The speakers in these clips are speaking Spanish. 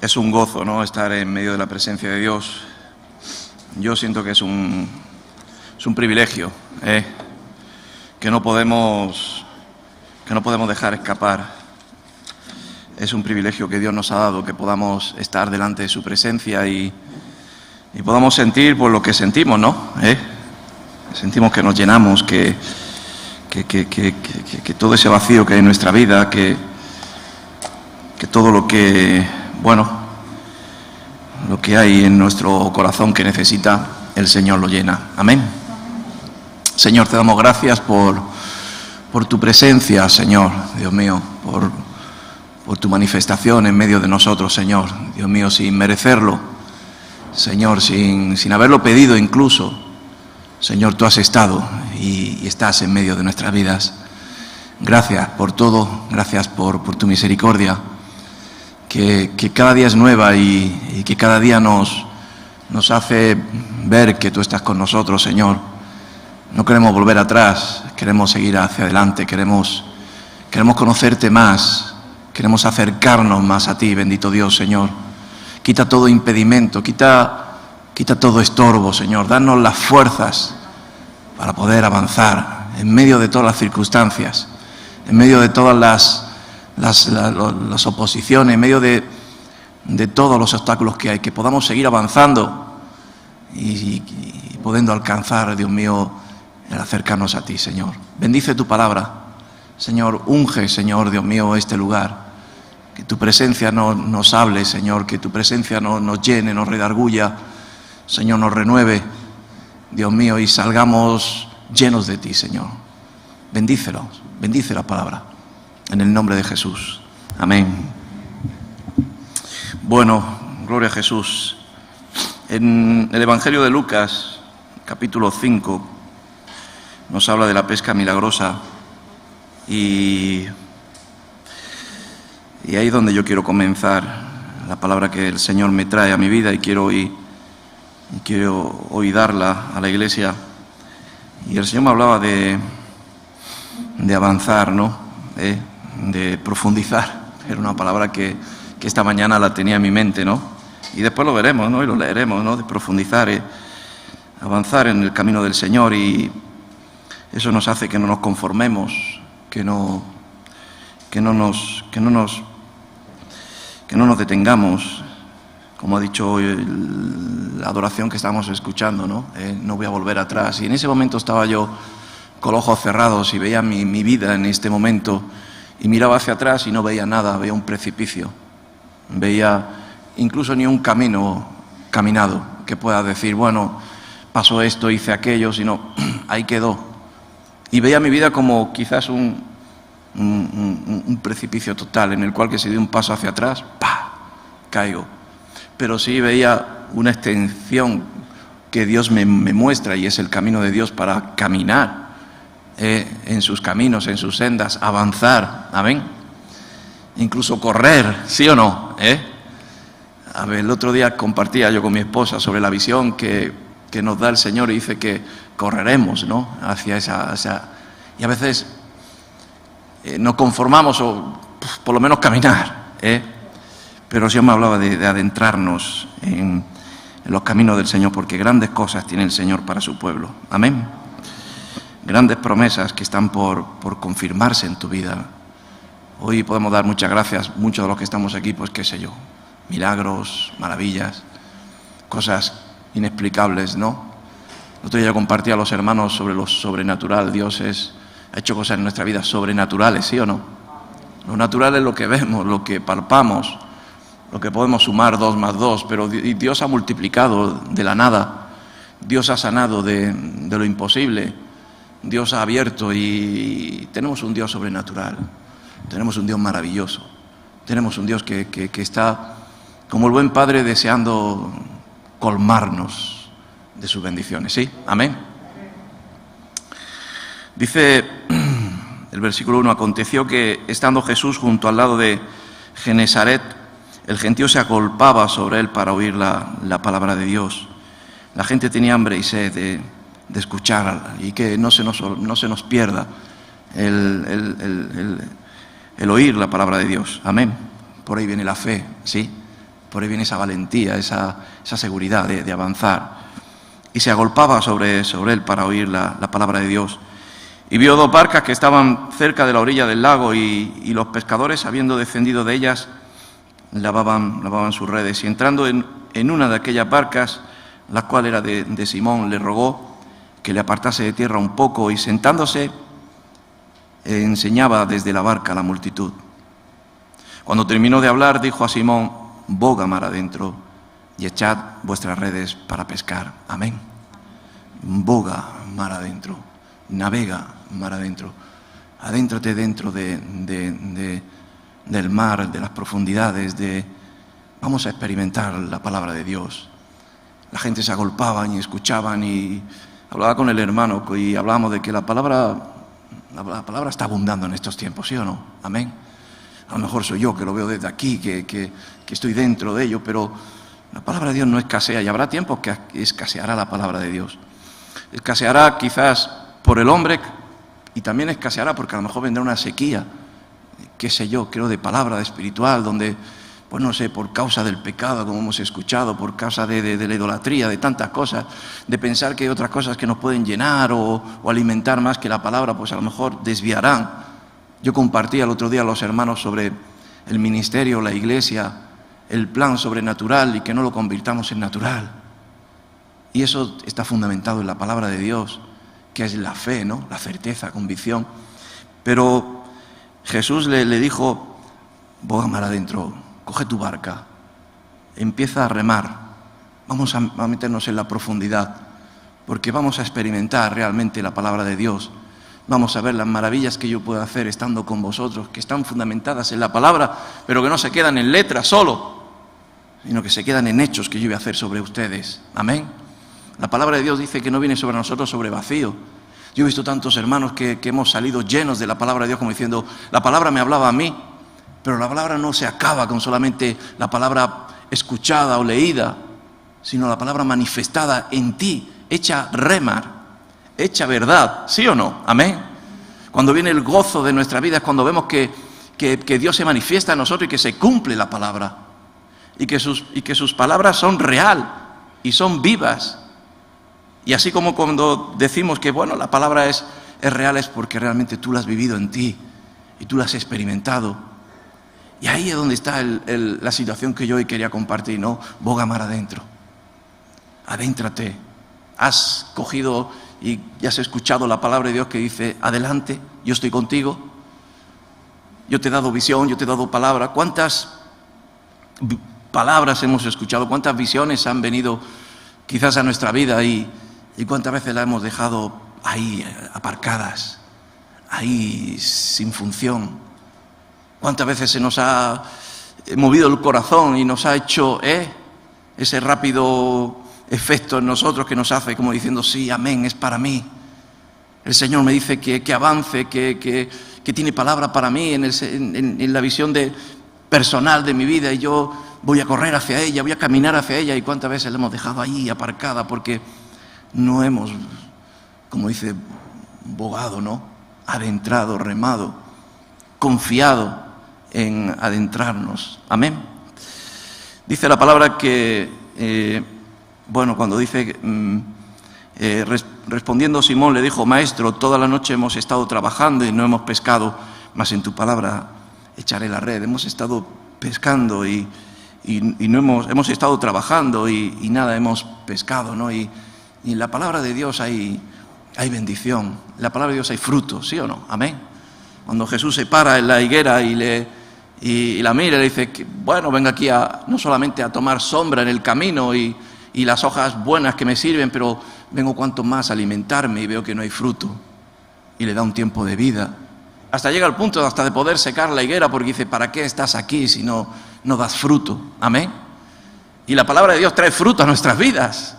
Es un gozo, ¿no?, estar en medio de la presencia de Dios. Yo siento que es un privilegio, que no podemos dejar escapar. Es un privilegio que Dios nos ha dado, que podamos estar delante de su presencia y podamos sentir por lo que sentimos, ¿no? Sentimos que nos llenamos, que todo ese vacío que hay en nuestra vida, que todo lo que, lo que hay en nuestro corazón que necesita, el Señor lo llena. Amén. Señor, te damos gracias por tu presencia, Señor, Dios mío, por tu manifestación en medio de nosotros, Señor, Dios mío, sin merecerlo, Señor, sin haberlo pedido incluso. Señor, tú has estado y estás en medio de nuestras vidas. Gracias por todo, gracias por tu misericordia, que cada día es nueva y que cada día nos hace ver que tú estás con nosotros, Señor. No queremos volver atrás, queremos seguir hacia adelante, queremos conocerte más, queremos acercarnos más a ti, bendito Dios, Señor. Quita todo impedimento, quita todo estorbo, Señor. Danos las fuerzas para poder avanzar en medio de todas las circunstancias, en medio de todas las oposiciones, en medio de todos los obstáculos que hay, que podamos seguir avanzando y pudiendo alcanzar, Dios mío, el acercarnos a ti, Señor. Bendice tu palabra, Señor. Unge, Señor, Dios mío, este lugar. Que tu presencia nos hable, Señor, que tu presencia nos llene, nos redarguya, Señor, nos renueve, Dios mío, y salgamos llenos de ti, Señor. Bendícelos, bendice la palabra, en el nombre de Jesús. Amén. Bueno, gloria a Jesús. En el Evangelio de Lucas, capítulo 5, nos habla de la pesca milagrosa y ahí es donde yo quiero comenzar la palabra que el Señor me trae a mi vida y quiero hoy darla a la iglesia. Y el Señor me hablaba de avanzar, ¿no? De profundizar. Era una palabra que esta mañana la tenía en mi mente, ¿no? Y después lo veremos, ¿no? Y lo leeremos, ¿no? De profundizar, avanzar en el camino del Señor, y eso nos hace que no nos conformemos, que no nos detengamos, como ha dicho hoy la adoración que estamos escuchando, ¿no? No voy a volver atrás. Y en ese momento estaba yo con los ojos cerrados y veía mi vida en este momento, y miraba hacia atrás y no veía nada, veía un precipicio, veía incluso ni un camino caminado que pueda decir, bueno, pasó esto, hice aquello, sino ahí quedó. Y veía mi vida como quizás un precipicio total, en el cual que si doy un paso hacia atrás, ¡pah!, caigo. Pero sí veía una extensión que Dios me muestra, y es el camino de Dios para caminar en sus caminos, en sus sendas, avanzar, amén. Incluso correr, ¿sí o no? A ver, el otro día compartía yo con mi esposa sobre la visión que nos da el Señor, y dice que correremos, ¿no?, hacia esa. Y a veces nos conformamos, o por lo menos caminar, pero el Señor me hablaba de adentrarnos en los caminos del Señor, porque grandes cosas tiene el Señor para su pueblo, amén. Grandes promesas que están por confirmarse en tu vida. Hoy podemos dar muchas gracias, muchos de los que estamos aquí, pues qué sé yo, milagros, maravillas, cosas inexplicables, ¿no? El otro día yo compartía a los hermanos sobre lo sobrenatural. Dios ha hecho cosas en nuestra vida sobrenaturales, ¿sí o no? Lo natural es lo que vemos, lo que palpamos, lo que podemos sumar 2 más 2, pero Dios ha multiplicado de la nada, Dios ha sanado de lo imposible, Dios ha abierto, y tenemos un Dios sobrenatural, tenemos un Dios maravilloso, tenemos un Dios que está como el buen Padre deseando colmarnos de sus bendiciones, ¿sí? Amén. Dice el versículo 1, aconteció que estando Jesús junto al lado de Genesaret, el gentío se agolpaba sobre él para oír la palabra de Dios. La gente tenía hambre y sed de escuchar, y que no se nos pierda el oír la palabra de Dios. Amén. Por ahí viene la fe, ¿sí? Por ahí viene esa valentía, esa seguridad de avanzar. Y se agolpaba sobre él para oír la palabra de Dios. Y vio 2 barcas que estaban cerca de la orilla del lago y los pescadores, habiendo descendido de ellas, lavaban sus redes. Y entrando en una de aquellas barcas, la cual era de Simón, le rogó que le apartase de tierra un poco, y sentándose enseñaba desde la barca a la multitud. Cuando terminó de hablar, dijo a Simón: boga mar adentro y echad vuestras redes para pescar. Amén. Boga mar adentro, navega mar adentro, adéntrate dentro del mar, de las profundidades, vamos a experimentar la palabra de Dios. La gente se agolpaban y escuchaban, y hablaba con el hermano y hablábamos de que la palabra está abundando en estos tiempos, ¿sí o no? Amén. A lo mejor soy yo que lo veo desde aquí, que estoy dentro de ello, pero la palabra de Dios no escasea, y habrá tiempos que escaseará la palabra de Dios. Escaseará quizás por el hombre, y también escaseará porque a lo mejor vendrá una sequía, qué sé yo, creo, de palabra, de espiritual, donde, pues no sé, por causa del pecado, como hemos escuchado, por causa de la idolatría, de tantas cosas, de pensar que hay otras cosas que nos pueden llenar o alimentar más que la palabra, pues a lo mejor desviarán. Yo compartí el otro día a los hermanos sobre el ministerio, la iglesia, el plan sobrenatural, y que no lo convirtamos en natural. Y eso está fundamentado en la palabra de Dios, que es la fe, ¿no? La certeza, convicción. Pero Jesús le dijo: boga mar adentro, coge tu barca, empieza a remar, vamos a meternos en la profundidad, porque vamos a experimentar realmente la palabra de Dios. Vamos a ver las maravillas que yo puedo hacer estando con vosotros, que están fundamentadas en la palabra, pero que no se quedan en letras solo, sino que se quedan en hechos que yo voy a hacer sobre ustedes. Amén. La palabra de Dios dice que no viene sobre nosotros sobre vacío. Yo he visto tantos hermanos que hemos salido llenos de la palabra de Dios, como diciendo: la palabra me hablaba a mí. Pero la palabra no se acaba con solamente la palabra escuchada o leída, sino la palabra manifestada en ti, hecha remar, hecha verdad, ¿sí o no? Amén. Cuando viene el gozo de nuestra vida es cuando vemos que Dios se manifiesta en nosotros y que se cumple la palabra, y que sus palabras son real y son vivas. Y así como cuando decimos que, bueno, la palabra es real, es porque realmente tú la has vivido en ti y tú la has experimentado. Y ahí es donde está la situación que yo hoy quería compartir, ¿no? Boga mar adentro. Adéntrate. Has cogido y has escuchado la palabra de Dios que dice: adelante, yo estoy contigo. Yo te he dado visión, yo te he dado palabra. ¿Cuántas palabras hemos escuchado? ¿Cuántas visiones han venido quizás a nuestra vida y cuántas veces las hemos dejado ahí aparcadas, ahí sin función? ¿Cuántas veces se nos ha movido el corazón y nos ha hecho ese rápido efecto en nosotros que nos hace como diciendo: sí, amén, es para mí? El Señor me dice que avance, que tiene palabra para mí en la visión personal de mi vida, y yo voy a correr hacia ella, voy a caminar hacia ella. ¿Y cuántas veces la hemos dejado ahí aparcada porque no hemos, como dice, bogado, ¿no? Adentrado, remado, confiado en adentrarnos. Amén. Dice la palabra que, cuando dice, respondiendo Simón le dijo: Maestro, toda la noche hemos estado trabajando y no hemos pescado, mas en tu palabra echaré la red. Hemos estado pescando y no hemos estado trabajando y nada hemos pescado, ¿no? Y en la palabra de Dios hay bendición, en la palabra de Dios hay fruto, ¿sí o no? Amén. Cuando Jesús se para en la higuera y la mira y le dice: bueno, venga aquí no solamente a tomar sombra en el camino y las hojas buenas que me sirven, pero vengo cuanto más a alimentarme, y veo que no hay fruto. Y le da un tiempo de vida. Hasta llega al punto hasta de poder secar la higuera, porque dice: ¿para qué estás aquí si no das fruto? Amén. Y la palabra de Dios trae fruto a nuestras vidas.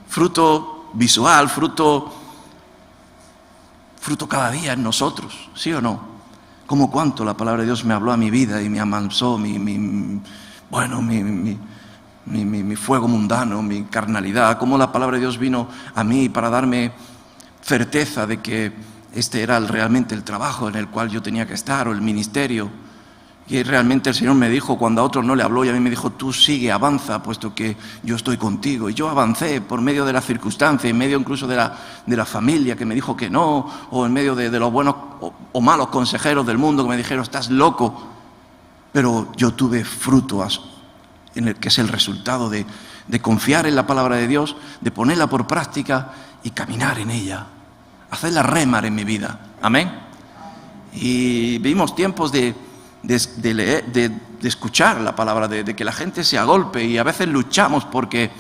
Fruto visual, fruto cada día en nosotros, ¿sí o no? Como cuánto la palabra de Dios me habló a mi vida y me amansó mi fuego mundano, mi carnalidad. Cómo la palabra de Dios vino a mí para darme certeza de que este era realmente el trabajo en el cual yo tenía que estar, o el ministerio. Y realmente el Señor me dijo, cuando a otros no le habló, y a mí me dijo, tú sigue, avanza, puesto que yo estoy contigo. Y yo avancé por medio de las circunstancias, en medio incluso de la familia que me dijo que no, o en medio de los buenos o malos consejeros del mundo que me dijeron, estás loco. Pero yo tuve fruto, que es el resultado de confiar en la palabra de Dios, de ponerla por práctica y caminar en ella, hacerla remar en mi vida. Amén. Y vivimos tiempos de leer, de escuchar la palabra, de que la gente se agolpe, y a veces luchamos porque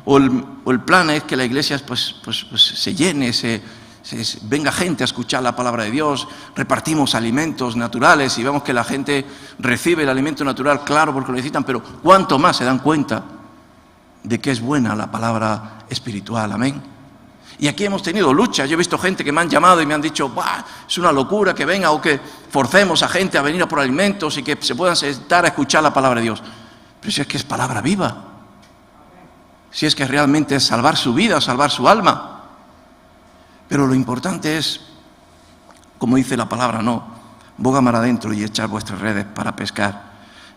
o el plan es que la iglesia pues se llene, venga gente a escuchar la palabra de Dios, repartimos alimentos naturales y vemos que la gente recibe el alimento natural, claro, porque lo necesitan, pero cuánto más se dan cuenta de que es buena la palabra espiritual. Amén. Y aquí hemos tenido luchas. Yo he visto gente que me han llamado y me han dicho, ¡bah! Es una locura que venga, o que forcemos a gente a venir a por alimentos y que se puedan sentar a escuchar la palabra de Dios. Pero si es que es palabra viva, si es que realmente es salvar su vida, salvar su alma. Pero lo importante es, como dice la palabra, no, boga mar adentro y echar vuestras redes para pescar.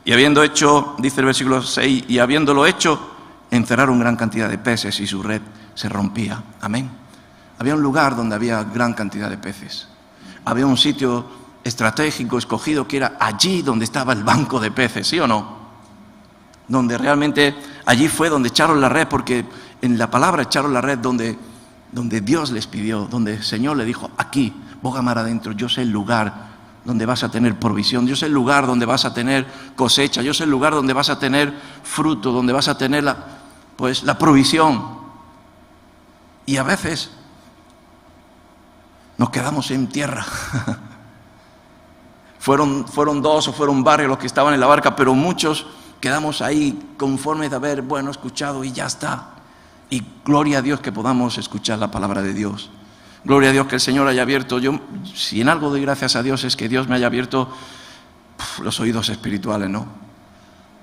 Y habiendo hecho, dice el versículo 6, y habiéndolo hecho, encerraron gran cantidad de peces y su red se rompía. Amén. Había un lugar donde había gran cantidad de peces. Había un sitio estratégico escogido que era allí donde estaba el banco de peces, ¿sí o no? Donde realmente allí fue donde echaron la red, porque en la palabra echaron la red donde Dios les pidió, donde el Señor le dijo, aquí, boga mar adentro, yo sé el lugar donde vas a tener provisión, yo sé el lugar donde vas a tener cosecha, yo sé el lugar donde vas a tener fruto, donde vas a tener la provisión. Y a veces nos quedamos en tierra. Fueron 2 o fueron varios los que estaban en la barca, pero muchos quedamos ahí conformes de haber, escuchado y ya está. Y gloria a Dios que podamos escuchar la palabra de Dios. Gloria a Dios que el Señor haya abierto. Si en algo doy gracias a Dios, es que Dios me haya abierto los oídos espirituales, ¿no?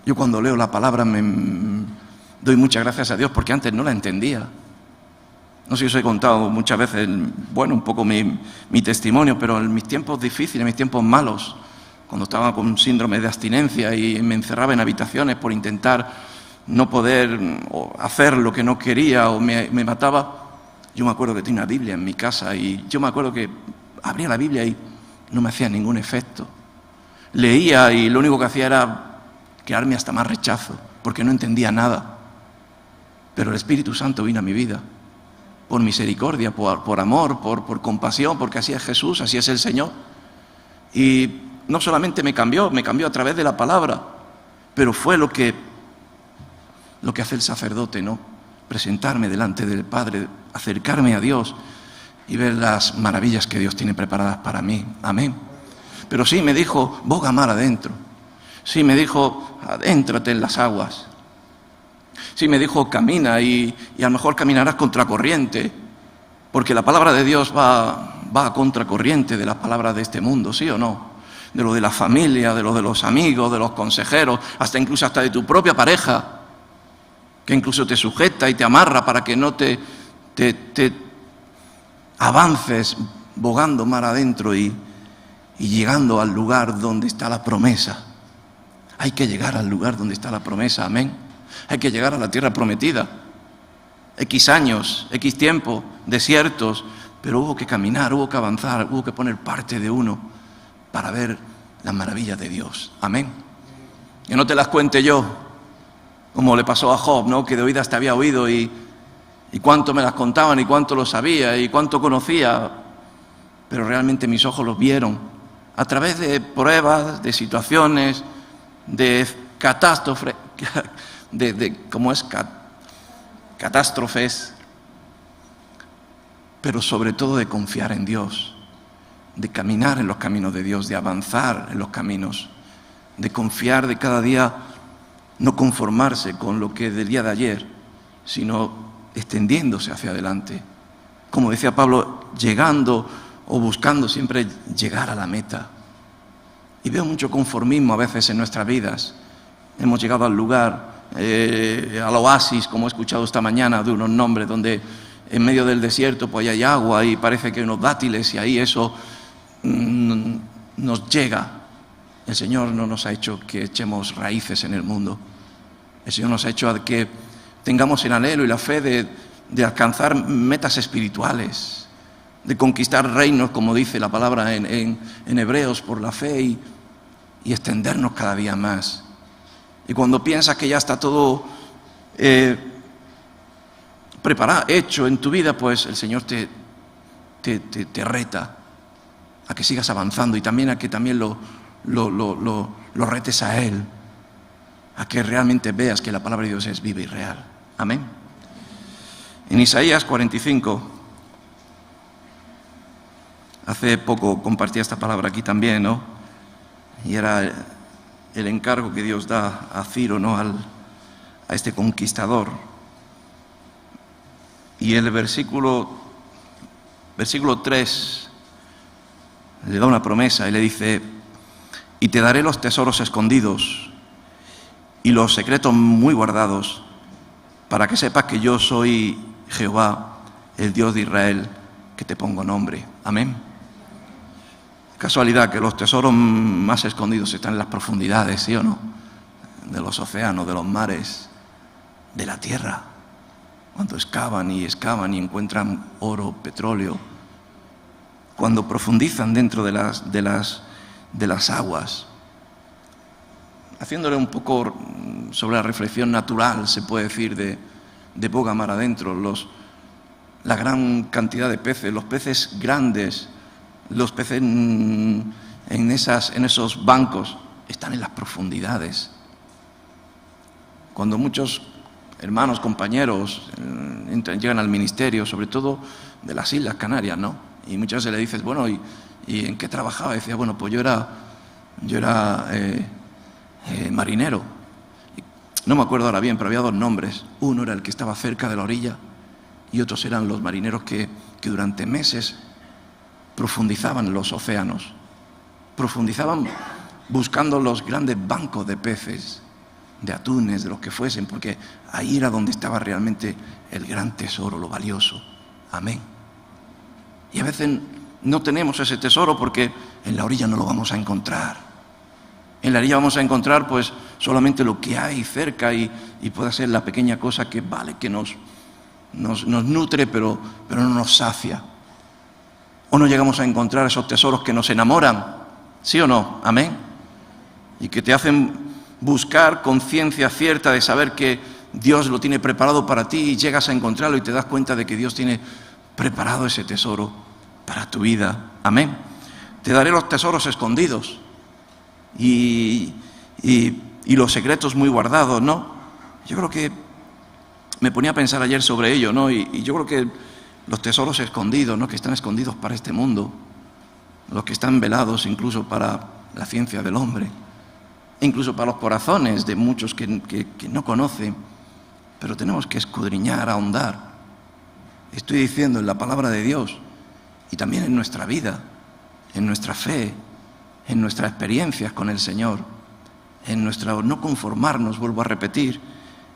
Yo cuando leo la palabra doy muchas gracias a Dios, porque antes no la entendía. No sé si os he contado muchas veces, un poco mi testimonio, pero en mis tiempos difíciles, en mis tiempos malos, cuando estaba con síndrome de abstinencia y me encerraba en habitaciones por intentar no poder hacer lo que no quería, o me mataba, yo me acuerdo que tenía una Biblia en mi casa, y yo me acuerdo que abría la Biblia y no me hacía ningún efecto. Leía y lo único que hacía era crearme hasta más rechazo, porque no entendía nada. Pero el Espíritu Santo vino a mi vida, por misericordia, por amor, por compasión, porque así es Jesús, así es el Señor. Y no solamente me cambió a través de la palabra, pero fue lo que hace el sacerdote, ¿no? Presentarme delante del Padre, acercarme a Dios y ver las maravillas que Dios tiene preparadas para mí. Amén. Pero sí me dijo, boga mar adentro. Sí me dijo, adéntrate en las aguas. Sí me dijo, camina y a lo mejor caminarás contracorriente, porque la palabra de Dios va a contracorriente de las palabras de este mundo, ¿sí o no? De lo de la familia, de lo de los amigos, de los consejeros, incluso hasta de tu propia pareja, que incluso te sujeta y te amarra para que no te avances bogando mar adentro y llegando al lugar donde está la promesa. Hay que llegar al lugar donde está la promesa, amén. Hay que llegar a la tierra prometida. X años, X tiempo, desiertos, pero hubo que caminar, hubo que avanzar, hubo que poner parte de uno para ver las maravillas de Dios. Amén. Que no te las cuente yo, como le pasó a Job, ¿no? Que de oídas te había oído y cuánto me las contaban y cuánto lo sabía y cuánto conocía, pero realmente mis ojos los vieron a través de pruebas, de situaciones, de catástrofes, catástrofes, pero sobre todo de confiar en Dios, de caminar en los caminos de Dios, de avanzar en los caminos, de confiar de cada día, no conformarse con lo que del día de ayer, sino extendiéndose hacia adelante. Como decía Pablo, llegando o buscando siempre llegar a la meta. Y veo mucho conformismo a veces en nuestras vidas. Hemos llegado al lugar, al oasis, como he escuchado esta mañana de unos nombres, donde en medio del desierto pues hay agua y parece que hay unos dátiles, y ahí eso nos llega El Señor no nos ha hecho que echemos raíces en el mundo. El Señor nos ha hecho que tengamos el anhelo y la fe de alcanzar metas espirituales, de conquistar reinos, como dice la palabra en Hebreos, por la fe y extendernos cada día más. Y cuando piensas que ya está todo preparado, hecho en tu vida, pues el Señor te reta a que sigas avanzando y también a que también lo retes a Él, a que realmente veas que la palabra de Dios es viva y real. Amén. En Isaías 45, hace poco compartí esta palabra aquí también, ¿no? Y era el encargo que Dios da a Ciro, ¿no? A este conquistador. Y el versículo 3 le da una promesa y le dice: y te daré los tesoros escondidos y los secretos muy guardados, para que sepas que yo soy Jehová, el Dios de Israel, que te pongo nombre. Amén. Casualidad que los tesoros más escondidos están en las profundidades, ¿sí o no? De los océanos, de los mares, de la tierra. Cuando excavan y encuentran oro, petróleo. Cuando profundizan dentro de las aguas. Haciéndole un poco sobre la reflexión natural, se puede decir, de boga mar adentro, la gran cantidad de peces, los peces grandes, los peces en esos bancos están en las profundidades. Cuando muchos hermanos, compañeros llegan al ministerio, sobre todo de las Islas Canarias, ¿no? Y muchas veces le dices, bueno, ¿y en qué trabajaba? Y decía, bueno, pues yo era marinero. No me acuerdo ahora bien, pero había dos nombres. Uno era el que estaba cerca de la orilla y otros eran los marineros que durante meses profundizaban en los océanos. Profundizaban buscando los grandes bancos de peces, de atunes, de los que fuesen, porque ahí era donde estaba realmente el gran tesoro, lo valioso. Amén. Y a veces no tenemos ese tesoro porque en la orilla no lo vamos a encontrar. En la orilla vamos a encontrar pues solamente lo que hay cerca y puede ser la pequeña cosa que vale, que nos nutre, pero no nos sacia. O no llegamos a encontrar esos tesoros que nos enamoran, ¿sí o no? Amén. Y que te hacen buscar con ciencia cierta de saber que Dios lo tiene preparado para ti y llegas a encontrarlo y te das cuenta de que Dios tiene preparado ese tesoro para tu vida. Amén. Te daré los tesoros escondidos y los secretos muy guardados, ¿no? Yo creo que me ponía a pensar ayer sobre ello, ¿no? Y yo creo que los tesoros escondidos, ¿no? Que están escondidos para este mundo, los que están velados incluso para la ciencia del hombre, incluso para los corazones de muchos que no conocen, pero tenemos que escudriñar, ahondar. Estoy diciendo en la palabra de Dios y también en nuestra vida, en nuestra fe, en nuestras experiencias con el Señor, en nuestra no conformarnos, vuelvo a repetir,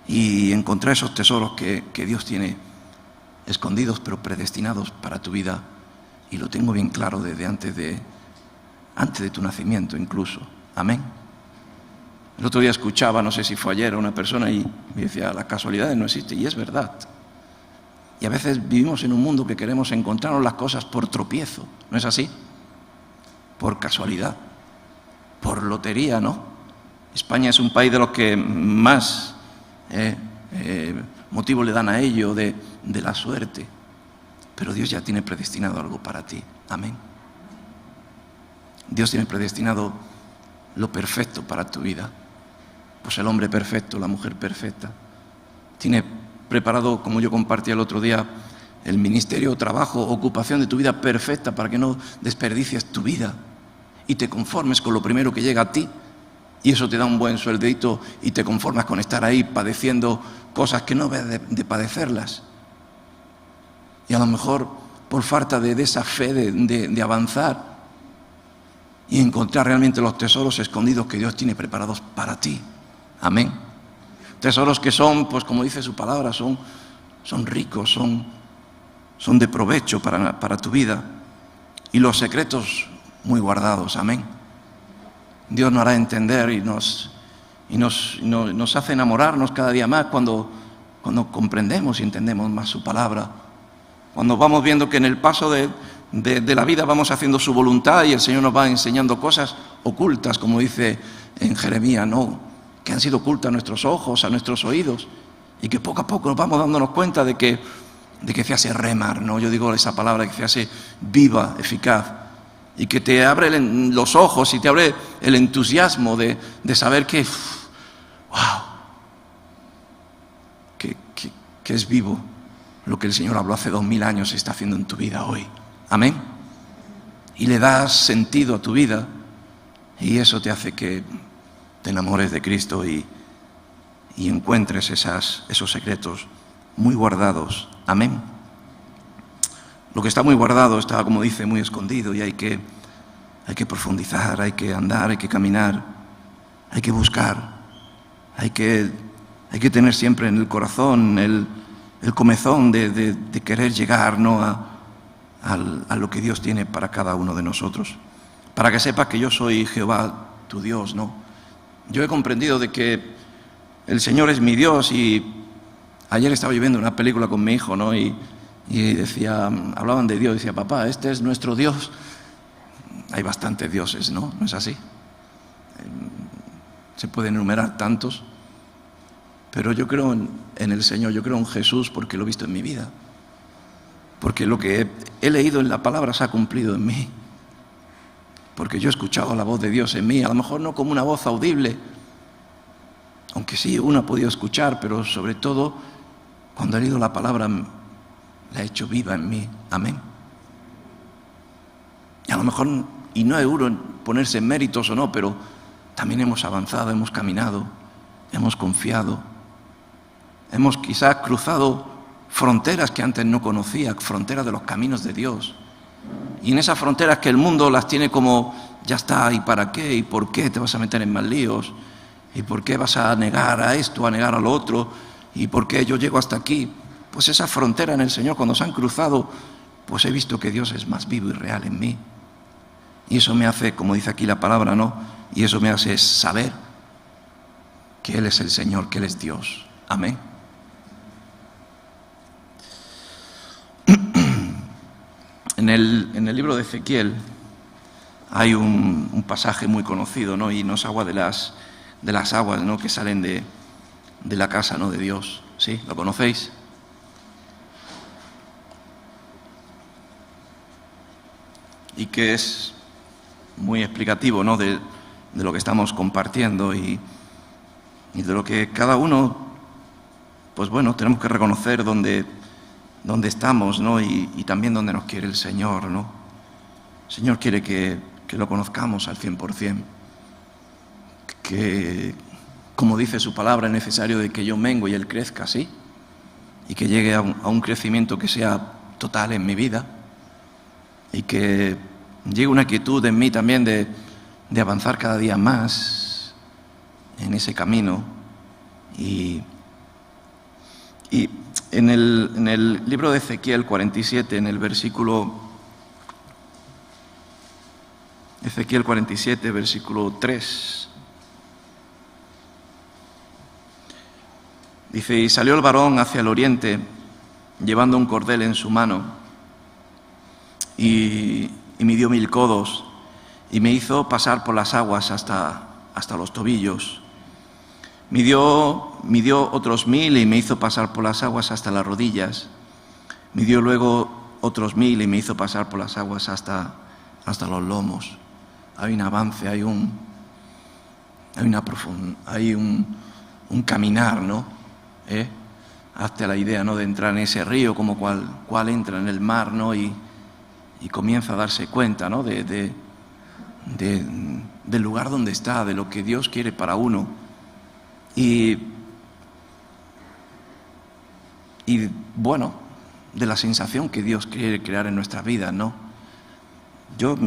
y encontrar esos tesoros que Dios tiene escondidos pero predestinados para tu vida. Y lo tengo bien claro desde antes de tu nacimiento incluso. Amén. El otro día escuchaba, no sé si fue ayer, a una persona y me decía, las casualidades no existen, y es verdad. Y a veces vivimos en un mundo que queremos encontrarnos las cosas por tropiezo, ¿no es así? Por casualidad, por lotería, ¿no? España es un país de los que más motivo le dan a ello de la suerte. Pero Dios ya tiene predestinado algo para ti. Amén. Dios tiene predestinado lo perfecto para tu vida. Pues el hombre perfecto, la mujer perfecta. Tiene preparado, como yo compartí el otro día, el ministerio, trabajo, ocupación de tu vida perfecta para que no desperdicies tu vida y te conformes con lo primero que llega a ti. Y eso te da un buen sueldito y te conformas con estar ahí padeciendo cosas que no debes de padecerlas. Y a lo mejor por falta de esa fe de avanzar y encontrar realmente los tesoros escondidos que Dios tiene preparados para ti. Amén. Tesoros que son, pues como dice su palabra, son ricos, son de provecho para tu vida. Y los secretos muy guardados. Amén. Dios nos hará entender y nos hace enamorarnos cada día más cuando comprendemos y entendemos más su palabra. Cuando vamos viendo que en el paso de la vida vamos haciendo su voluntad y el Señor nos va enseñando cosas ocultas, como dice en Jeremías, ¿no? Que han sido ocultas a nuestros ojos, a nuestros oídos, y que poco a poco nos vamos dándonos cuenta de que se hace remar, ¿no? Yo digo esa palabra, que se hace viva, eficaz, y que te abre los ojos y te abre el entusiasmo de saber que, wow, que es vivo lo que el Señor habló hace 2000 años y está haciendo en tu vida hoy. Amén. Y le das sentido a tu vida y eso te hace que te enamores de Cristo y encuentres esos secretos muy guardados. Amén. Lo que está muy guardado está, como dice, muy escondido y hay que profundizar, hay que andar, hay que caminar, hay que buscar, hay que tener siempre en el corazón el comezón de querer llegar, ¿no?, a lo que Dios tiene para cada uno de nosotros. Para que sepas que yo soy Jehová, tu Dios, ¿no? Yo he comprendido de que el Señor es mi Dios y ayer estaba yo viendo una película con mi hijo, ¿no? Y decía, hablaban de Dios, decía, papá, este es nuestro Dios. Hay bastantes dioses, ¿no? ¿No es así? Se pueden enumerar tantos. Pero yo creo en el Señor, yo creo en Jesús porque lo he visto en mi vida. Porque lo que he leído en la palabra se ha cumplido en mí. Porque yo he escuchado la voz de Dios en mí, a lo mejor no como una voz audible, aunque sí, uno ha podido escuchar, pero sobre todo, cuando he leído la palabra, la he hecho viva en mí. Amén. Y a lo mejor, y no es duro ponerse en méritos o no, pero también hemos avanzado, hemos caminado, hemos confiado, hemos quizás cruzado fronteras que antes no conocía, fronteras de los caminos de Dios. Y en esas fronteras que el mundo las tiene como, ya está, ¿y para qué? ¿Y por qué te vas a meter en más líos? ¿Y por qué vas a negar a esto, a negar a lo otro? ¿Y por qué yo llego hasta aquí? Pues esa frontera en el Señor, cuando se han cruzado, pues he visto que Dios es más vivo y real en mí. Y eso me hace, como dice aquí la palabra, ¿no? Y eso me hace saber que Él es el Señor, que Él es Dios. Amén. En el libro de Ezequiel hay un pasaje muy conocido, ¿no? Y nos habla de las aguas, ¿no?, que salen de la casa, ¿no?, de Dios. ¿Sí? ¿Lo conocéis? Y que es muy explicativo, ¿no?, de lo que estamos compartiendo y de lo que cada uno, pues bueno, tenemos que reconocer dónde estamos, ¿no? Y también dónde nos quiere el Señor, ¿no? El Señor quiere que lo conozcamos al 100%, que, como dice su palabra, es necesario de que yo mengue y Él crezca, ¿sí? Y que llegue a un crecimiento que sea total en mi vida y que llegue una quietud en mí también de avanzar cada día más en ese camino. Y en el libro de Ezequiel 47, en el versículo Ezequiel 47, versículo 3, dice, y salió el varón hacia el oriente, llevando un cordel en su mano, y midió 1000 codos, y me hizo pasar por las aguas hasta los tobillos. Midió otros 1000 y me hizo pasar por las aguas hasta las rodillas. Midió luego otros 1000 y me hizo pasar por las aguas hasta los lomos. Hay un avance, hay un caminar, ¿no? Hazte la idea, ¿no?, de entrar en ese río como cual entra en el mar, ¿no? Y comienza a darse cuenta, ¿no?, del lugar donde está, de lo que Dios quiere para uno. Y bueno, de la sensación que Dios quiere crear en nuestras vidas, ¿no? Yo,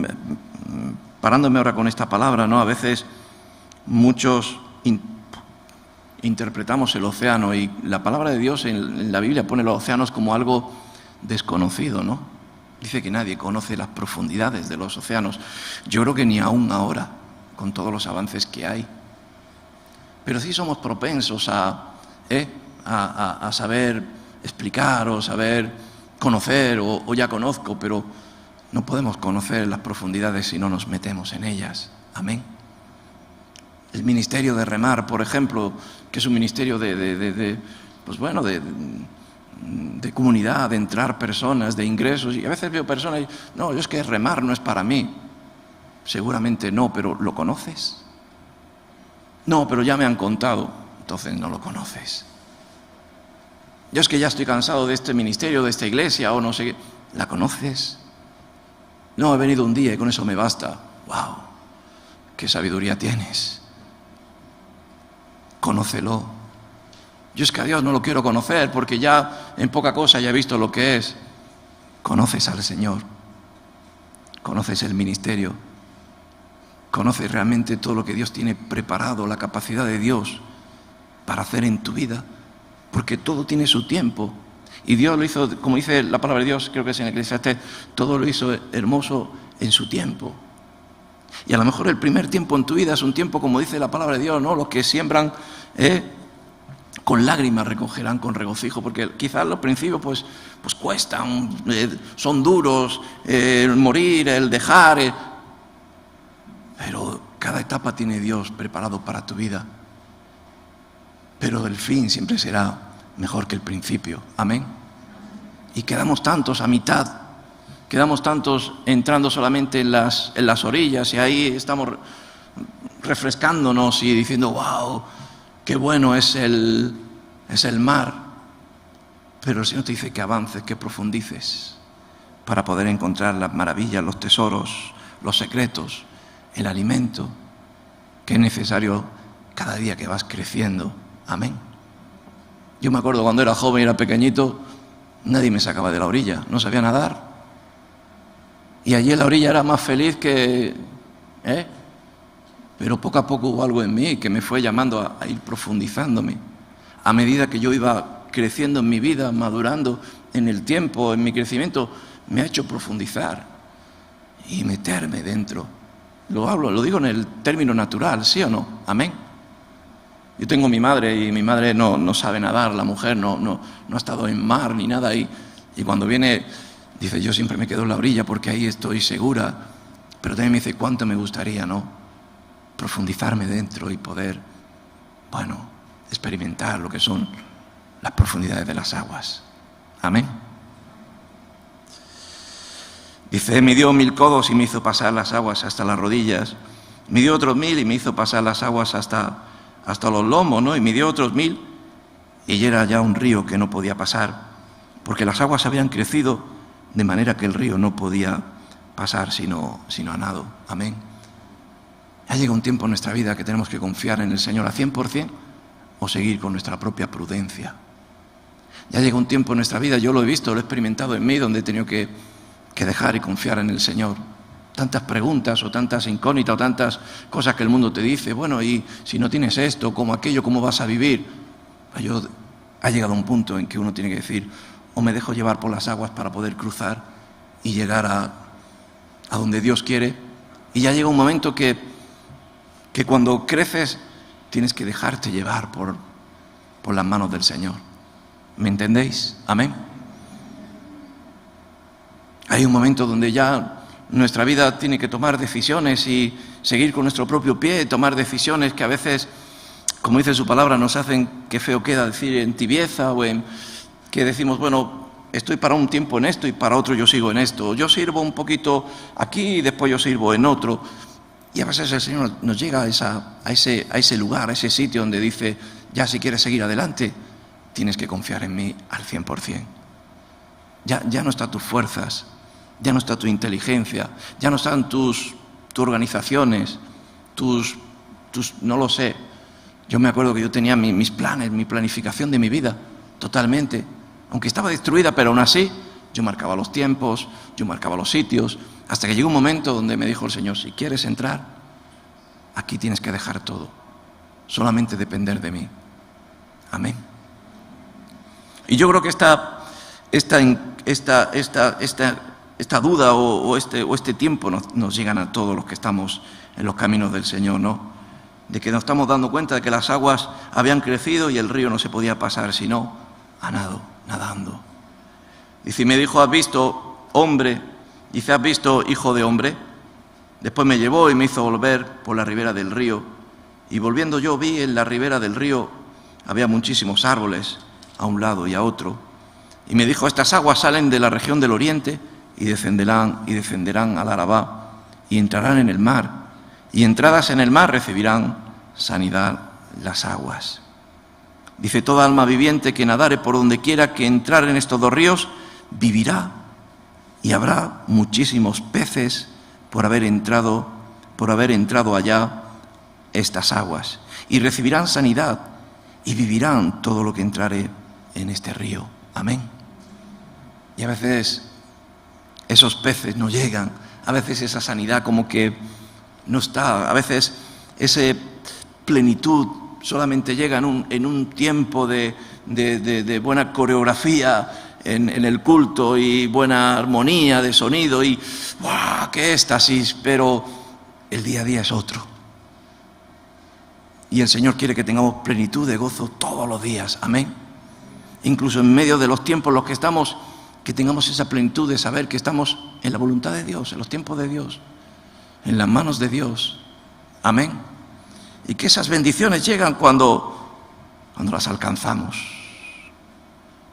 parándome ahora con esta palabra, ¿no?, a veces muchos interpretamos el océano y la palabra de Dios en la Biblia pone los océanos como algo desconocido, ¿no? Dice que nadie conoce las profundidades de los océanos. Yo creo que ni aún ahora con todos los avances que hay. Pero sí somos propensos a saber explicar o saber conocer o ya conozco, pero no podemos conocer las profundidades si no nos metemos en ellas. Amén. El ministerio de remar, por ejemplo, que es un ministerio de comunidad, de entrar personas, de ingresos, y a veces veo personas y no, yo es que remar no es para mí. Seguramente no, pero ¿lo conoces? No, pero ya me han contado. Entonces no lo conoces. Yo es que ya estoy cansado de este ministerio, de esta iglesia o no sé qué. ¿La conoces? No, he venido un día y con eso me basta. ¡Wow! ¡Qué sabiduría tienes! Conócelo. Yo es que a Dios no lo quiero conocer porque ya en poca cosa ya he visto lo que es. Conoces al Señor. Conoces el ministerio. Conoces realmente todo lo que Dios tiene preparado, la capacidad de Dios para hacer en tu vida, porque todo tiene su tiempo. Y Dios lo hizo, como dice la palabra de Dios, creo que es en Eclesiastés, todo lo hizo hermoso en su tiempo. Y a lo mejor el primer tiempo en tu vida es un tiempo, como dice la palabra de Dios, ¿no? Los que siembran con lágrimas recogerán con regocijo, porque quizás los principios pues cuestan, son duros, el morir, el dejar, pero cada etapa tiene Dios preparado para tu vida. Pero el fin siempre será mejor que el principio. Amén. Y quedamos tantos a mitad, quedamos tantos entrando solamente en las orillas y ahí estamos refrescándonos y diciendo, wow, qué bueno es el mar. Pero el Señor te dice que avances, que profundices para poder encontrar las maravillas, los tesoros, los secretos, el alimento que es necesario cada día que vas creciendo. Amén. Yo me acuerdo cuando era joven y era pequeñito, nadie me sacaba de la orilla, no sabía nadar. Y allí en la orilla era más feliz que... Pero poco a poco hubo algo en mí que me fue llamando a ir profundizándome. A medida que yo iba creciendo en mi vida, madurando en el tiempo, en mi crecimiento, me ha hecho profundizar y meterme dentro. Lo digo en el término natural, ¿sí o no? Amén. Yo tengo mi madre y mi madre no sabe nadar, la mujer no ha estado en mar ni nada y cuando viene dice, yo siempre me quedo en la orilla porque ahí estoy segura, pero también me dice, cuánto me gustaría, ¿no? Profundizarme dentro y poder, experimentar lo que son las profundidades de las aguas. Amén. Dice, midió 1000 codos y me hizo pasar las aguas hasta las rodillas. Midió otros 1000 y me hizo pasar las aguas hasta los lomos, ¿no? Y midió otros 1000 y era ya un río que no podía pasar, porque las aguas habían crecido de manera que el río no podía pasar sino a nado. Amén. Ya llega un tiempo en nuestra vida que tenemos que confiar en el Señor a 100% o seguir con nuestra propia prudencia. Ya llega un tiempo en nuestra vida, yo lo he visto, lo he experimentado en mí, donde he tenido que dejar y confiar en el Señor. Tantas preguntas o tantas incógnitas o tantas cosas que el mundo te dice, bueno, y si no tienes esto, como aquello, ¿cómo vas a vivir? Ha llegado un punto en que uno tiene que decir, o me dejo llevar por las aguas para poder cruzar y llegar a donde Dios quiere. Y ya llega un momento que cuando creces tienes que dejarte llevar por las manos del Señor. ¿Me entendéis? Amén. Hay un momento donde ya nuestra vida tiene que tomar decisiones y seguir con nuestro propio pie, tomar decisiones que a veces, como dice su palabra, nos hacen, qué feo queda decir, en tibieza o en que decimos, bueno, estoy para un tiempo en esto y para otro yo sigo en esto. Yo sirvo un poquito aquí y después yo sirvo en otro. Y a veces el Señor nos llega a ese lugar, a ese sitio donde dice, ya si quieres seguir adelante, tienes que confiar en mí al 100%. Ya no están tus fuerzas, ya no está tu inteligencia, ya no están tus organizaciones, no lo sé. Yo me acuerdo que yo tenía mis planes, mi planificación de mi vida, totalmente. Aunque estaba destruida, pero aún así, yo marcaba los tiempos, yo marcaba los sitios, hasta que llegó un momento donde me dijo el Señor, si quieres entrar, aquí tienes que dejar todo, solamente depender de mí. Amén. Y yo creo que esta duda o este tiempo nos llegan a todos los que estamos en los caminos del Señor, ¿no? De que nos estamos dando cuenta de que las aguas habían crecido y el río no se podía pasar, sino a nado, nadando. Dice, y me dijo, ¿has visto hombre? Dice, ¿has visto hijo de hombre? Después me llevó y me hizo volver por la ribera del río. Y volviendo yo vi en la ribera del río había muchísimos árboles a un lado y a otro. Y me dijo, estas aguas salen de la región del oriente y descenderán al Arabá y entrarán en el mar. Y entradas en el mar recibirán sanidad las aguas. Dice, toda alma viviente que nadare por donde quiera que entrar en estos dos ríos, vivirá. Y habrá muchísimos peces por haber entrado allá estas aguas. Y recibirán sanidad y vivirán todo lo que entrare en este río. Amén. Y a veces esos peces no llegan, a veces esa sanidad como que no está, a veces esa plenitud solamente llega en un tiempo de buena coreografía en el culto y buena armonía de sonido y ¡guau! ¡Qué éxtasis! Pero el día a día es otro. Y el Señor quiere que tengamos plenitud de gozo todos los días. Amén. Incluso en medio de los tiempos en los que estamos, que tengamos esa plenitud de saber que estamos en la voluntad de Dios, en los tiempos de Dios, en las manos de Dios. Amén. Y que esas bendiciones llegan cuando las alcanzamos.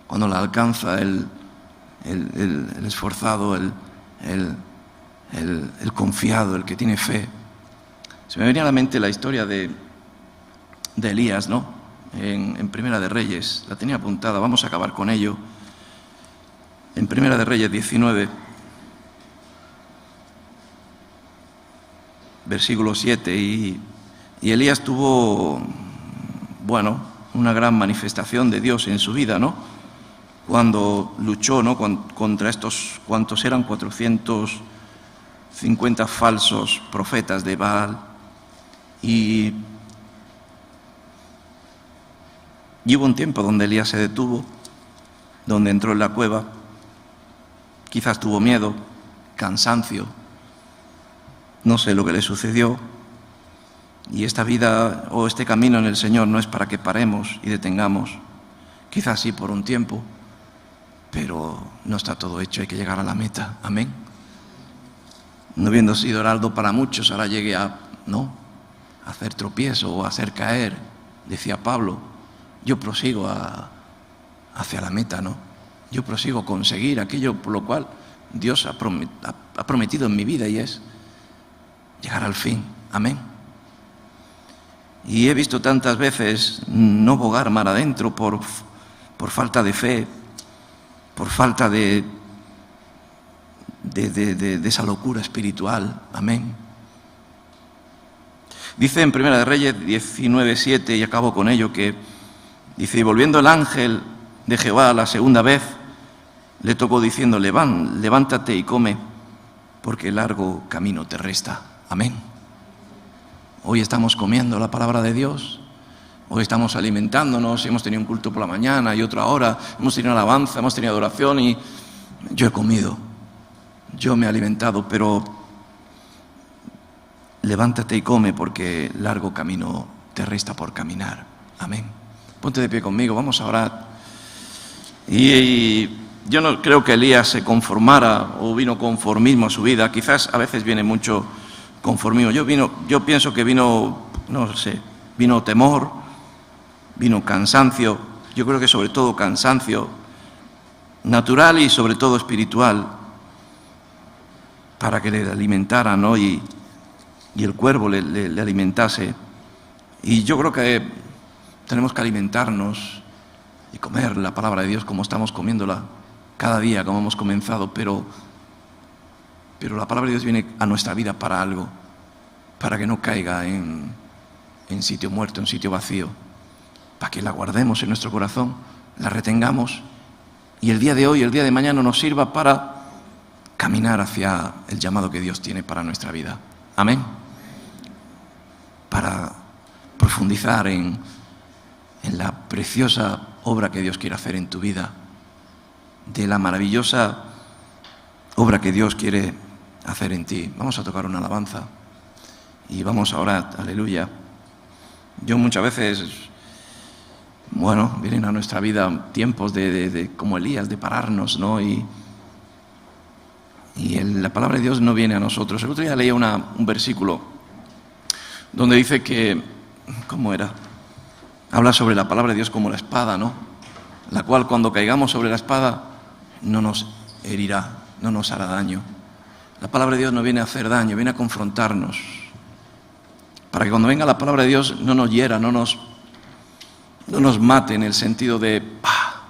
Cuando las alcanza el esforzado, el confiado, el que tiene fe. Se me venía a la mente la historia de Elías, ¿no? En Primera de Reyes, la tenía apuntada, vamos a acabar con ello. En Primera de Reyes 19, versículo 7, y Elías tuvo, una gran manifestación de Dios en su vida, ¿no? Cuando luchó, ¿no? Contra estos, ¿cuántos eran? 450 falsos profetas de Baal. Y hubo un tiempo donde Elías se detuvo, donde entró en la cueva, quizás tuvo miedo, cansancio, no sé lo que le sucedió. Y esta vida o este camino en el Señor no es para que paremos y detengamos, quizás sí por un tiempo, pero no está todo hecho, hay que llegar a la meta. Amén. No habiendo sido heraldo para muchos, ahora llegue a hacer tropiezo o a hacer caer, decía Pablo. Yo prosigo hacia la meta, ¿no? Yo prosigo a conseguir aquello por lo cual Dios ha prometido en mi vida, y es llegar al fin. Amén. Y he visto tantas veces no bogar mar adentro por falta de fe, por falta de esa locura espiritual. Amén. Dice en Primera de Reyes 19:7, y acabo con ello, que dice, y volviendo el ángel de Jehová la segunda vez, le tocó diciendo, levántate y come, porque largo camino te resta. Amén. Hoy estamos comiendo la palabra de Dios, hoy estamos alimentándonos, hemos tenido un culto por la mañana y otro ahora, hemos tenido alabanza, hemos tenido adoración, y yo he comido, yo me he alimentado, pero levántate y come, porque largo camino te resta por caminar. Amén. Ponte de pie conmigo, vamos a orar. Y yo no creo que Elías se conformara o vino conformismo a su vida. Quizás a veces viene mucho conformismo. Yo pienso que vino temor, vino cansancio. Yo creo que sobre todo cansancio natural y sobre todo espiritual, para que le alimentara, ¿no? Y el cuervo le alimentase. Y yo creo que tenemos que alimentarnos y comer la palabra de Dios como estamos comiéndola cada día, como hemos comenzado, pero la palabra de Dios viene a nuestra vida para algo, para que no caiga en sitio muerto, en sitio vacío, para que la guardemos en nuestro corazón, la retengamos, y el día de hoy, el día de mañana nos sirva para caminar hacia el llamado que Dios tiene para nuestra vida. Amén. Para profundizar en la preciosa obra que Dios quiere hacer en tu vida, de la maravillosa obra que Dios quiere hacer en ti. Vamos a tocar una alabanza y vamos a orar, aleluya. Yo muchas veces, bueno, vienen a nuestra vida tiempos de como Elías, de pararnos, ¿no? Y la palabra de Dios no viene a nosotros. El otro día leía un versículo donde dice que, ¿cómo era? Habla sobre la palabra de Dios como la espada, ¿no? La cual cuando caigamos sobre la espada no nos herirá, no nos hará daño. La palabra de Dios no viene a hacer daño, viene a confrontarnos. Para que cuando venga la palabra de Dios no nos hiera, no nos mate en el sentido de ¡pah!,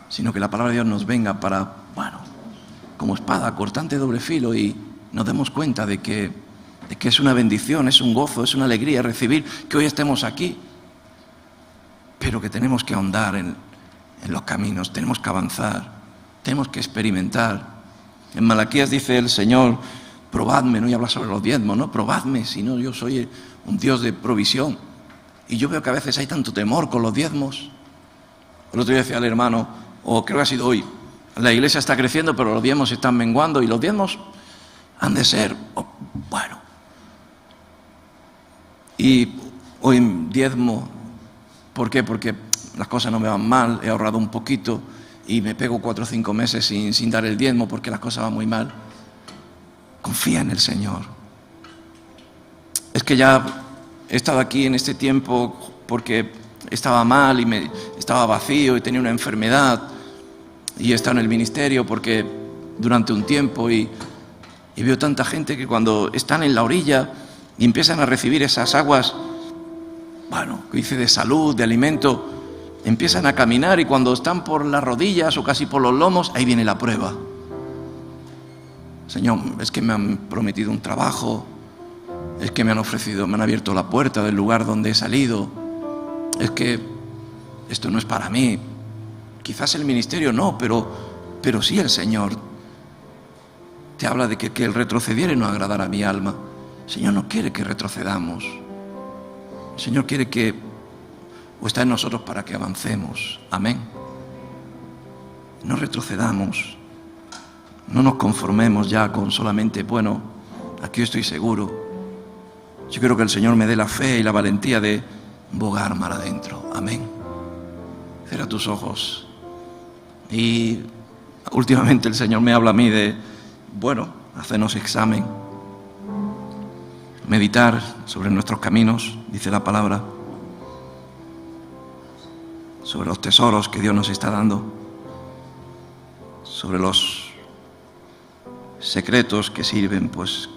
sino que la palabra de Dios nos venga para, bueno, como espada cortante de doble filo, y nos demos cuenta de que es una bendición, es un gozo, es una alegría recibir que hoy estemos aquí, pero que tenemos que ahondar en los caminos, tenemos que avanzar, tenemos que experimentar. En Malaquías dice el Señor: probadme, ¿no? Y habla sobre los diezmos, ¿no? Probadme, si no, yo soy un Dios de provisión. Y yo veo que a veces hay tanto temor con los diezmos. El otro día decía al hermano, o creo que ha sido hoy, la iglesia está creciendo, pero los diezmos están menguando, y los diezmos han de ser, bueno. Y hoy diezmo, ¿por qué? Porque las cosas no me van mal, he ahorrado un poquito y me pego 4 o 5 meses sin dar el diezmo porque las cosas van muy mal. Confía en el Señor. Es que ya he estado aquí en este tiempo porque estaba mal y estaba vacío y tenía una enfermedad, y he estado en el ministerio porque durante un tiempo, y veo tanta gente que cuando están en la orilla y empiezan a recibir esas aguas, bueno, que dice de salud, de alimento, empiezan a caminar, y cuando están por las rodillas o casi por los lomos, ahí viene la prueba. Señor, es que me han prometido un trabajo, es que me han abierto la puerta del lugar donde he salido, es que esto no es para mí. Quizás el ministerio no, pero sí el Señor te habla de que el retrocediere no agradará a mi alma. El Señor no quiere que retrocedamos. El Señor quiere que, o está en nosotros para que avancemos. Amén. No retrocedamos. No nos conformemos ya con solamente, bueno, aquí estoy seguro. Yo quiero que el Señor me dé la fe y la valentía de bogar mar adentro. Amén. Cierra tus ojos. Y últimamente el Señor me habla a mí de, bueno, hacernos examen, meditar sobre nuestros caminos, dice la palabra, sobre los tesoros que Dios nos está dando, sobre los secretos que sirven, pues,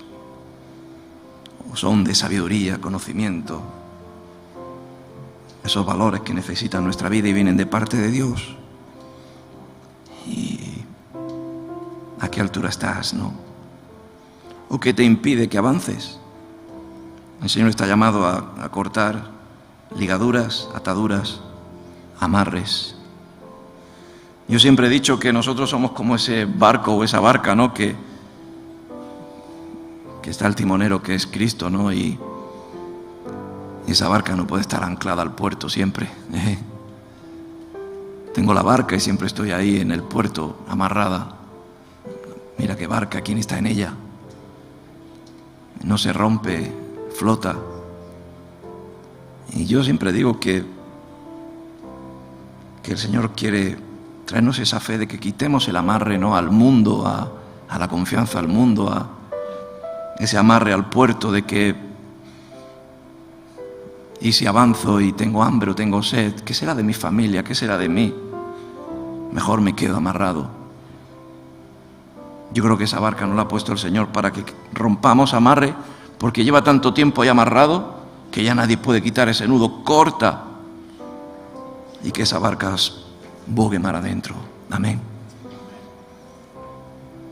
o son de sabiduría, conocimiento, esos valores que necesita nuestra vida y vienen de parte de Dios. ¿Y a qué altura estás, no? ¿O qué te impide que avances? El Señor está llamado a cortar ligaduras, ataduras, amarres. Yo siempre he dicho que nosotros somos como ese barco o esa barca, ¿no? Que está el timonero, que es Cristo, ¿no? Y esa barca no puede estar anclada al puerto siempre. Tengo la barca y siempre estoy ahí en el puerto, amarrada. Mira qué barca, ¿quién está en ella? No se rompe, flota. Y yo siempre digo que el Señor quiere traernos esa fe de que quitemos el amarre, ¿no?, al mundo, a la confianza al mundo, a ese amarre al puerto de que, y si avanzo y tengo hambre o tengo sed, ¿qué será de mi familia? ¿Qué será de mí? Mejor me quedo amarrado. Yo creo que esa barca no la ha puesto el Señor para que rompamos amarre, porque lleva tanto tiempo ahí amarrado que ya nadie puede quitar ese nudo. Corta, y que esa barca bogue mar adentro. Amén.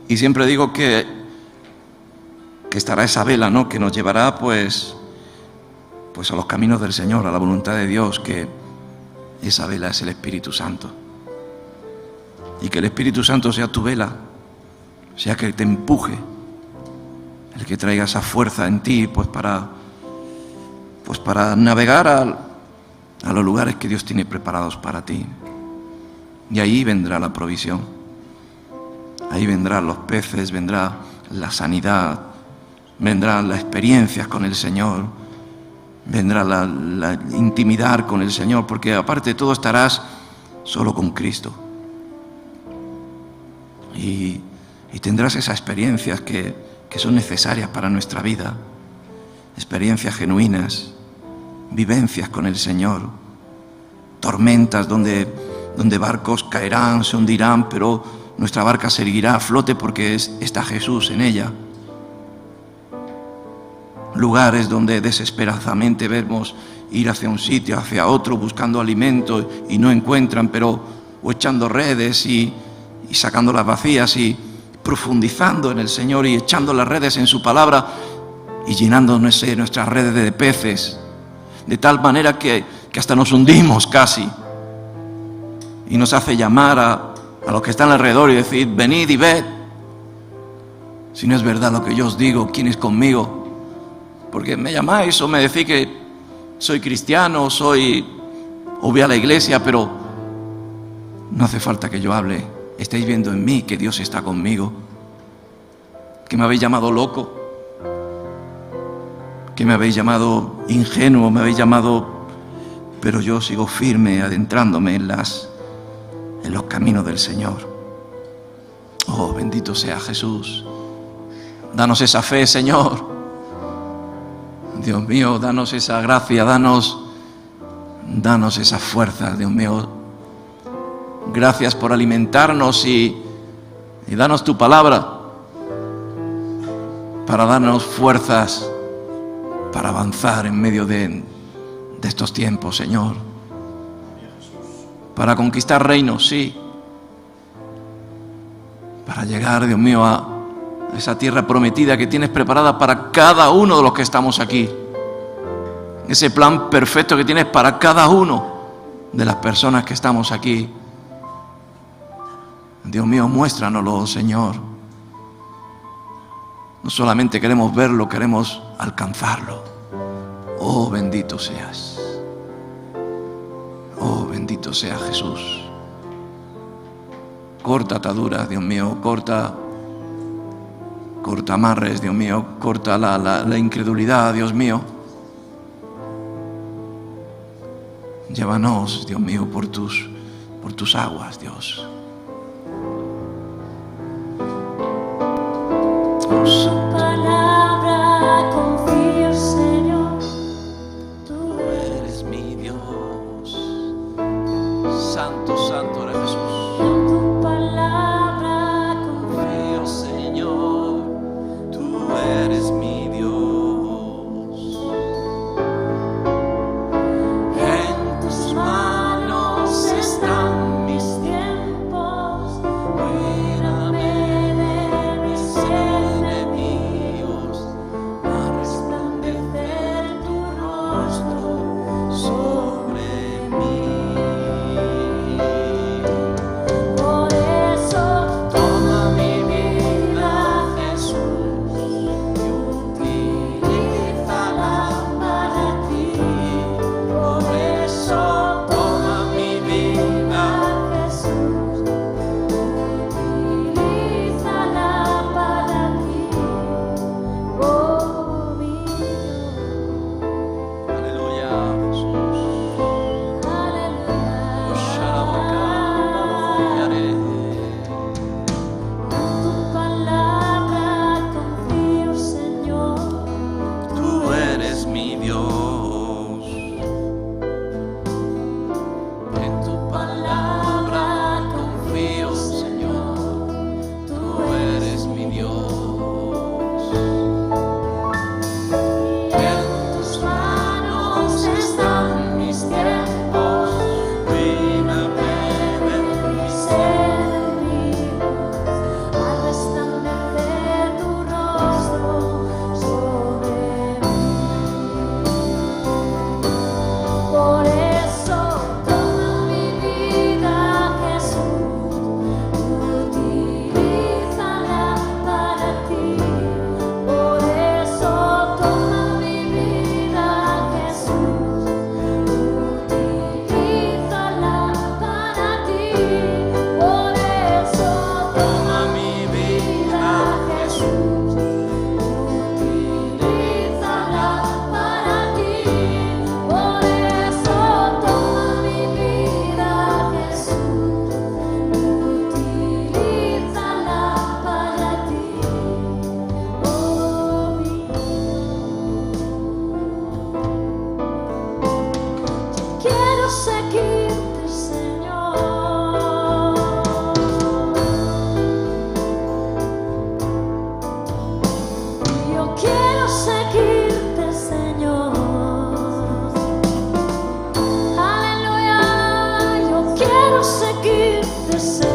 Y siempre digo que estará esa vela, ¿no?, que nos llevará pues a los caminos del Señor, a la voluntad de Dios, que esa vela es el Espíritu Santo. Y que el Espíritu Santo sea tu vela, sea que te empuje, el que traiga esa fuerza en ti, pues para navegar a los lugares que Dios tiene preparados para ti. Y ahí vendrá la provisión, ahí vendrán los peces, vendrá la sanidad, vendrán las experiencias con el Señor, vendrá la intimidad con el Señor, porque aparte de todo estarás solo con Cristo. Y tendrás esas experiencias que son necesarias para nuestra vida, experiencias genuinas, vivencias con el Señor, tormentas donde barcos caerán, se hundirán, pero nuestra barca seguirá a flote porque está Jesús en ella. Lugares donde desesperadamente vemos ir hacia un sitio, hacia otro, buscando alimento y no encuentran, o echando redes y sacándolas vacías y profundizando en el Señor y echando las redes en su palabra y llenando nuestras redes de peces, de tal manera que hasta nos hundimos casi, y nos hace llamar a los que están alrededor y decir: venid y ved, si no es verdad lo que yo os digo, ¿quién es conmigo? Porque me llamáis o me decís que soy cristiano, o voy a la iglesia, pero no hace falta que yo hable. Estáis viendo en mí que Dios está conmigo, que me habéis llamado loco, que me habéis llamado ingenuo, me habéis llamado, pero yo sigo firme adentrándome en los caminos del Señor. Oh, bendito sea Jesús. Danos esa fe, Señor. Dios mío, danos esa gracia, danos esa fuerza, Dios mío. Gracias por alimentarnos y danos tu palabra para darnos fuerzas para avanzar en medio de estos tiempos, Señor. Para conquistar reinos, sí. Para llegar, Dios mío, a esa tierra prometida que tienes preparada para cada uno de los que estamos aquí. Ese plan perfecto que tienes para cada uno de las personas que estamos aquí. Dios mío, muéstranoslo, Señor. No solamente queremos verlo, queremos alcanzarlo. Oh, bendito seas. Oh, bendito sea Jesús. Corta ataduras, Dios mío, corta amarres, Dios mío, corta la incredulidad, Dios mío. Llévanos, Dios mío, por tus aguas, Dios. Su palabra confío, Señor. Tú eres mi Dios. Santo, santo eres Jesús. En tu palabra Confío, Señor. Tú eres mi Dios. En tus manos están mis tiempos. Cuídame de mis enemigos, a resplandecer tu rostro sobre mí. Por eso Toma mi vida, Jesús, y utilízala para ti. Por eso toma mi vida, Jesús, utilízala para ti, oh mi Dios. aleluya, Jesús. En tu palabra confío, Señor. Tú eres mi Dios. En tu palabra confío, Señor. Tú eres mi Dios. En tus manos están mis tiempos. Cuídame de mis Enemigos, a resplandecer tu rostro sobre mí. Por eso toma mi vida, Jesús, utilízala para ti. Por eso toma mi vida, Jesús, deseo.